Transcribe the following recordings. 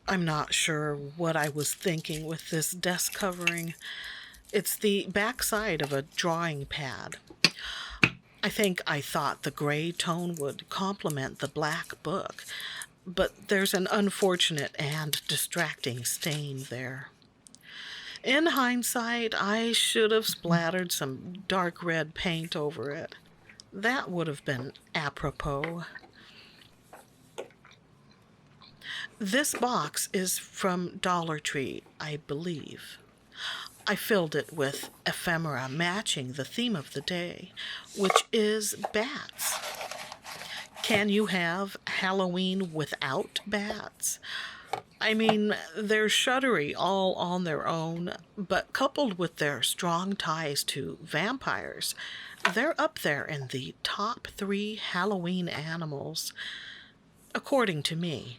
I'm not sure what I was thinking with this desk covering. It's the backside of a drawing pad. I think I thought the gray tone would complement the black book, but there's an unfortunate and distracting stain there. In hindsight, I should have splattered some dark red paint over it. That would have been apropos. This box is from Dollar Tree, I believe. I filled it with ephemera matching the theme of the day, which is bats. Can you have Halloween without bats? I mean, they're shuddery all on their own, but coupled with their strong ties to vampires, they're up there in the top 3 Halloween animals, according to me.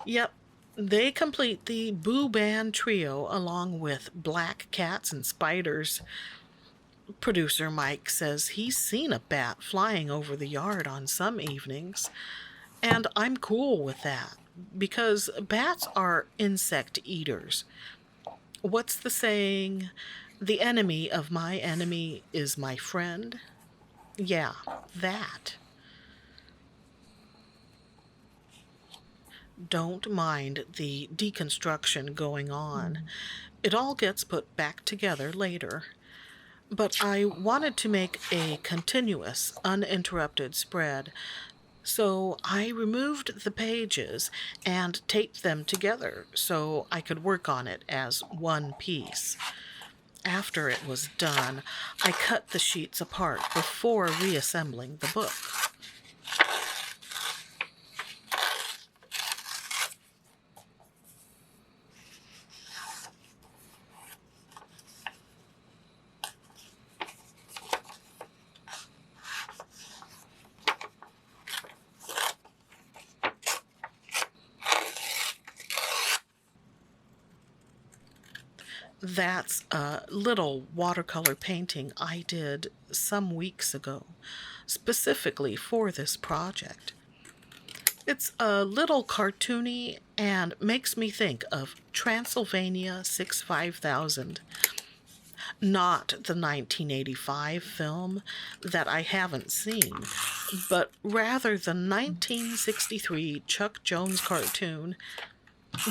Yep, they complete the Boo Band trio along with black cats and spiders. Producer Mike says he's seen a bat flying over the yard on some evenings, and I'm cool with that because bats are insect eaters. What's the saying? The enemy of my enemy is my friend? Yeah, that. Don't mind the deconstruction going on. It all gets put back together later. But I wanted to make a continuous, uninterrupted spread, so I removed the pages and taped them together so I could work on it as one piece. After it was done, I cut the sheets apart before reassembling the book. That's a little watercolor painting I did some weeks ago, specifically for this project. It's a little cartoony and makes me think of Transylvania 65000, not the 1985 film that I haven't seen, but rather the 1963 Chuck Jones cartoon,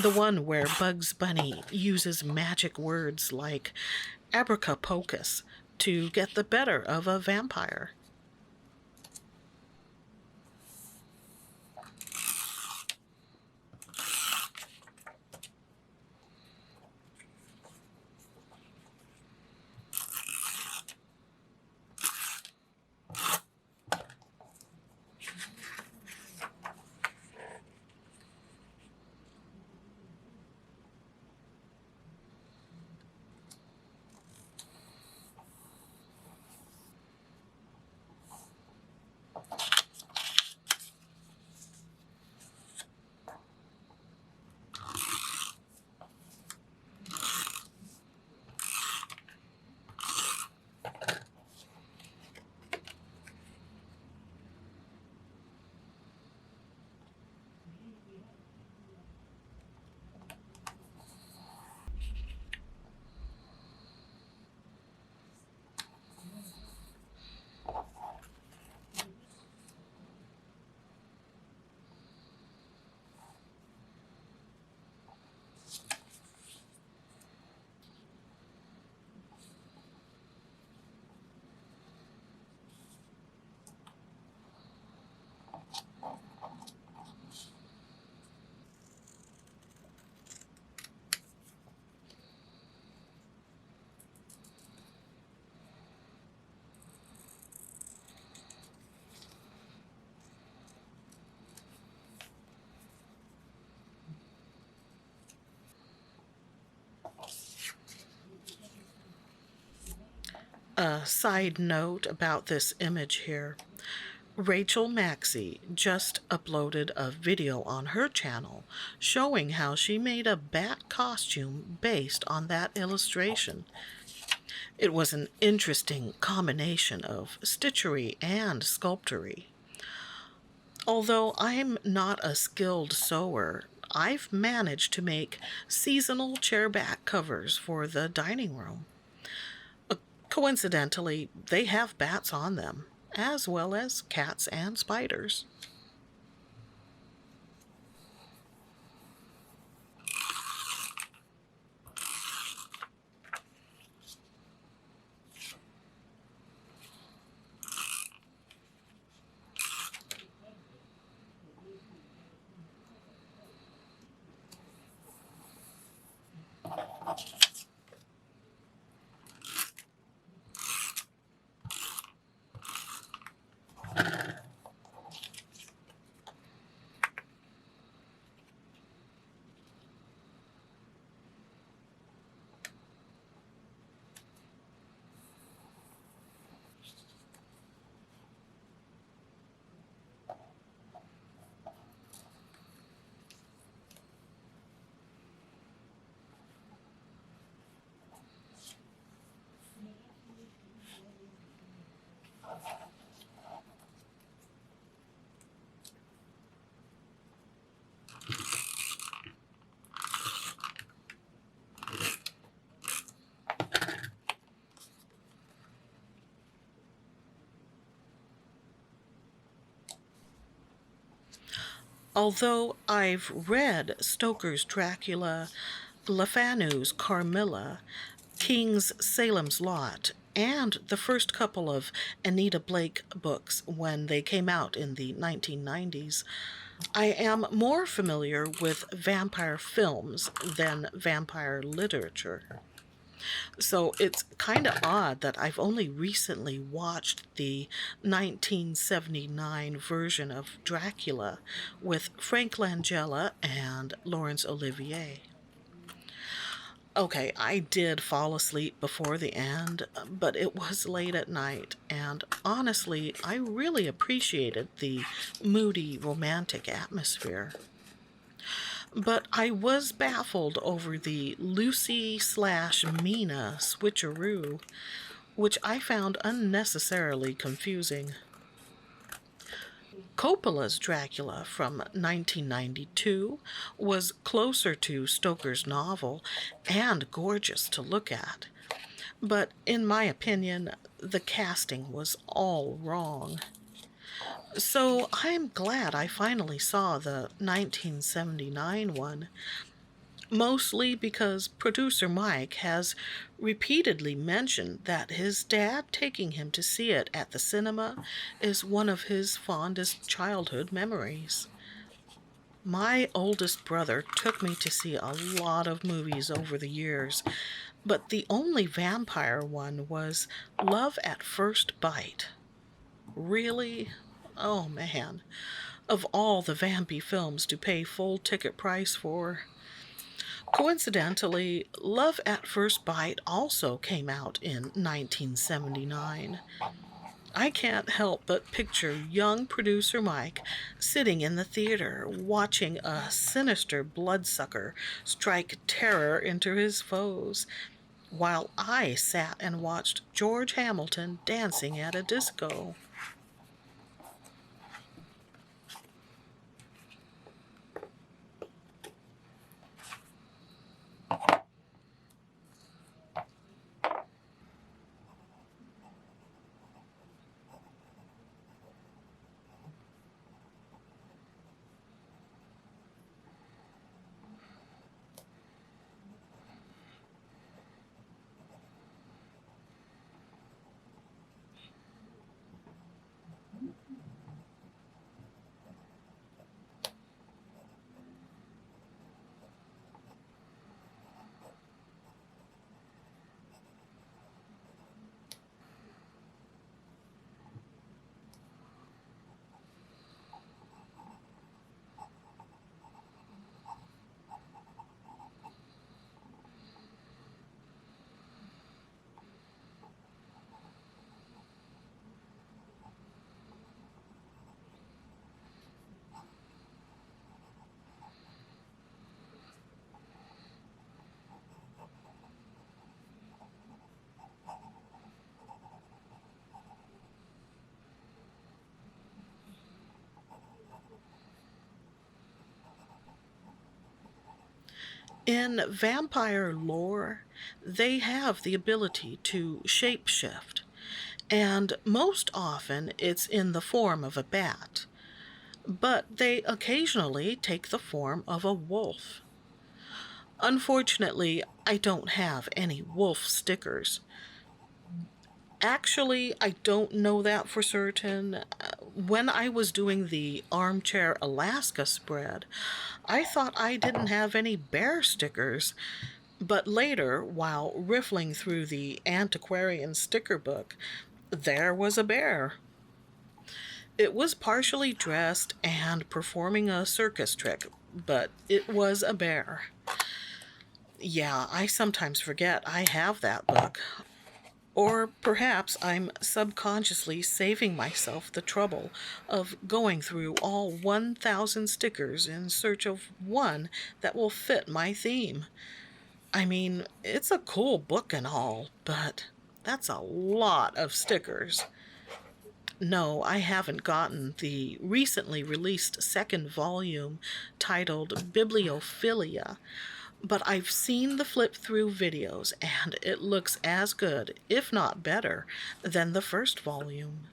the one where Bugs Bunny uses magic words like abracapocus to get the better of a vampire. A side note about this image here. Rachel Maxey just uploaded a video on her channel showing how she made a bat costume based on that illustration. It was an interesting combination of stitchery and sculptury. Although I'm not a skilled sewer, I've managed to make seasonal chair back covers for the dining room. Coincidentally, they have bats on them, as well as cats and spiders. Although I've read Stoker's Dracula, Le Fanu's Carmilla, King's Salem's Lot, and the first couple of Anita Blake books when they came out in the 1990s, I am more familiar with vampire films than vampire literature. So it's kind of odd that I've only recently watched the 1979 version of Dracula with Frank Langella and Laurence Olivier. Okay, I did fall asleep before the end, but it was late at night, and honestly, I really appreciated the moody, romantic atmosphere. But I was baffled over the Lucy/Mina switcheroo, which I found unnecessarily confusing. Coppola's Dracula from 1992 was closer to Stoker's novel and gorgeous to look at. But in my opinion, the casting was all wrong. So I'm glad I finally saw the 1979 one, mostly because producer Mike has repeatedly mentioned that his dad taking him to see it at the cinema is one of his fondest childhood memories. My oldest brother took me to see a lot of movies over the years, but the only vampire one was Love at First Bite. Really? Oh man. Of all the vampy films to pay full ticket price for. Coincidentally, Love at First Bite also came out in 1979. I can't help but picture young producer Mike sitting in the theater watching a sinister bloodsucker strike terror into his foes, while I sat and watched George Hamilton dancing at a disco. In vampire lore, they have the ability to shapeshift, and most often it's in the form of a bat, but they occasionally take the form of a wolf. Unfortunately, I don't have any wolf stickers. Actually, I don't know that for certain. When I was doing the Armchair Alaska spread, I thought I didn't have any bear stickers, but later, while riffling through the antiquarian sticker book, there was a bear. It was partially dressed and performing a circus trick, but it was a bear. Yeah, I sometimes forget I have that book. Or perhaps I'm subconsciously saving myself the trouble of going through all 1,000 stickers in search of one that will fit my theme. I mean, it's a cool book and all, but that's a lot of stickers. No, I haven't gotten the recently released second volume titled Bibliophilia, but I've seen the flip through videos and it looks as good, if not better, than the first volume.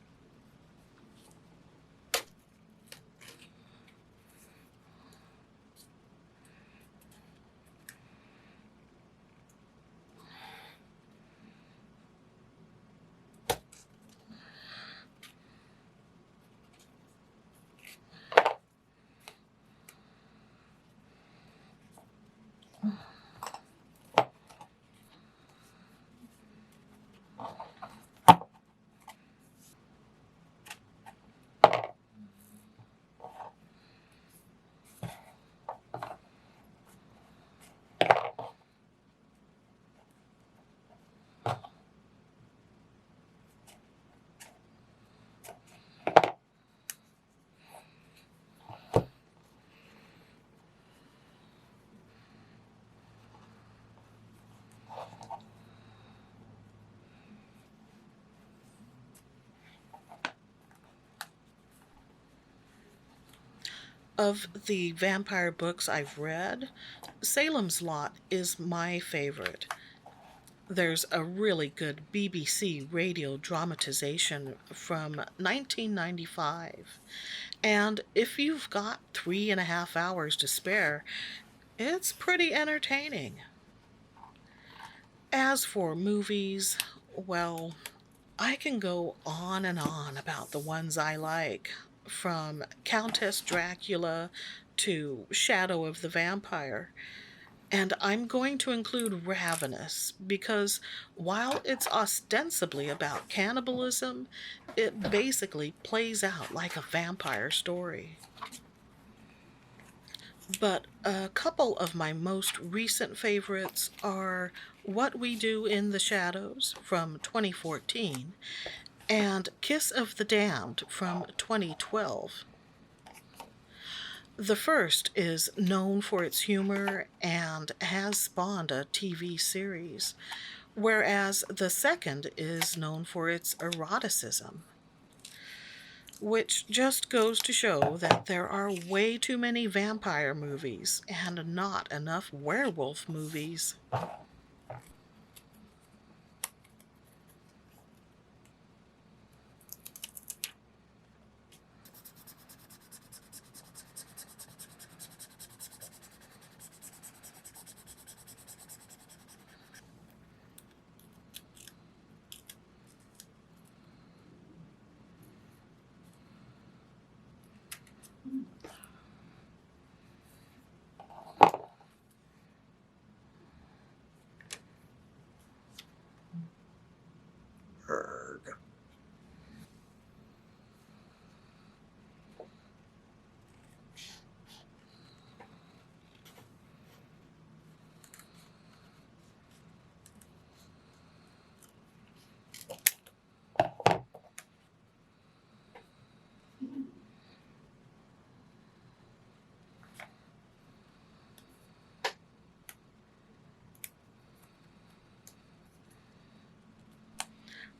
Of the vampire books I've read, Salem's Lot is my favorite. There's a really good BBC radio dramatization from 1995, and if you've got 3.5 hours to spare, it's pretty entertaining. As for movies, well, I can go on and on about the ones I like, from Countess Dracula to Shadow of the Vampire. And I'm going to include Ravenous because while it's ostensibly about cannibalism, it basically plays out like a vampire story. But a couple of my most recent favorites are What We Do in the Shadows from 2014 and Kiss of the Damned from 2012. The first is known for its humor and has spawned a TV series, whereas the second is known for its eroticism, which just goes to show that there are way too many vampire movies and not enough werewolf movies. Erg.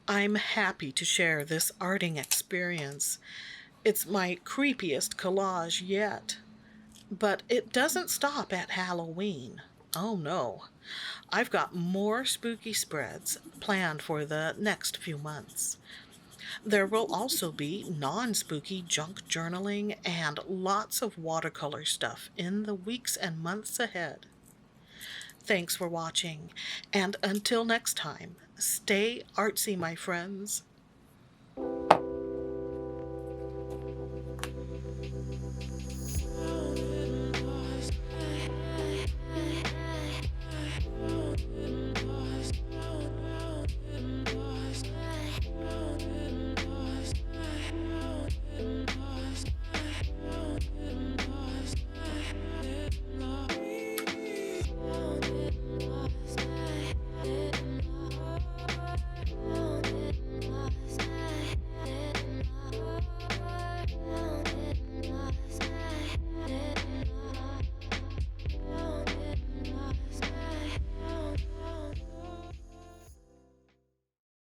I'm happy to share this arting experience. It's my creepiest collage yet. But it doesn't stop at Halloween. Oh no, I've got more spooky spreads planned for the next few months. There will also be non spooky junk journaling and lots of watercolor stuff in the weeks and months ahead. Thanks for watching, and until next time, stay artsy, my friends.